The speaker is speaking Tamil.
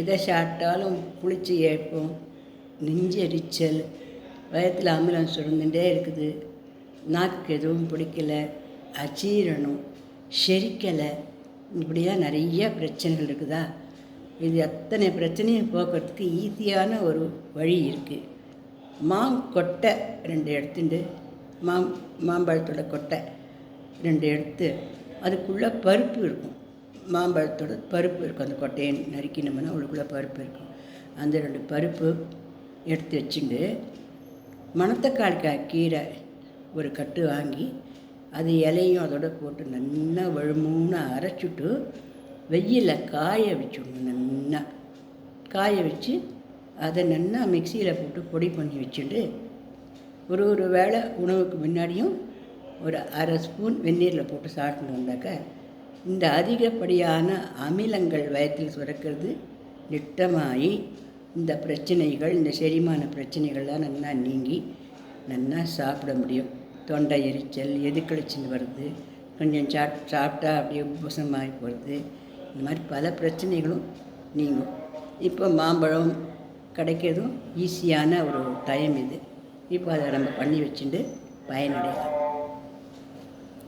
எதை சாப்பிட்டாலும் புளிச்சு ஏற்போம், நெஞ்செரிச்சல், வயத்தில் அமிலம் சுரந்துட்டே இருக்குது, நாக்கு எதுவும் பிடிக்கல, அஜீரணம், செரிக்கலை, இப்படிலாம் நிறைய பிரச்சனைகள் இருக்குதா. இது அத்தனை பிரச்சனையும் போக்குறதுக்கு ஈஸியான ஒரு வழி இருக்குது. மாங்கொட்டை 2 எடுத்துட்டு, மாம்பழத்தோட கொட்டை 2 எடுத்து, அதுக்குள்ளே பருப்பு இருக்கும், மாம்பழத்தோட பருப்பு இருக்கும். அந்த கொட்டையை நறுக்கினோம்னா அவளுக்குள்ளே பருப்பு இருக்கும். அந்த 2 பருப்பு எடுத்து வச்சுட்டு, மணத்தக்காளிக்காய் கீரை ஒரு கட்டு வாங்கி அது இலையும் அதோட போட்டு நல்லா வழுமூன்னு அரைச்சிட்டு வெயிலில் காய வச்சுடணும். நல்லா காய வச்சு அதை நல்லா மிக்சியில் போட்டு பொடி பண்ணி வச்சுட்டு, ஒரு வேளை உணவுக்கு முன்னாடியும் ஒரு அரை ஸ்பூன் வெந்நீரில் போட்டு சாப்பிட்டு வந்தாக்க இந்த அதிகப்படியான அமிலங்கள் வயத்தில் சுரக்கிறது நிட்டமாகி இந்த பிரச்சனைகள், இந்த செரிமான பிரச்சனைகள்லாம் நல்லா நீங்கி நல்லா சாப்பிட முடியும். தொண்டை எரிச்சல், எதுக்கழிச்சின்னு வருது, கொஞ்சம் சாப்பிட்டா அப்படியே உபசமாகி போகிறது, இந்த மாதிரி பல பிரச்சனைகளும் நீங்கும். இப்போ மாம்பழம் கிடைக்கிறதும் ஈஸியான ஒரு டைம் இது. இப்போ அதை நம்ம பண்ணி வச்சுட்டு பயனடையலாம்.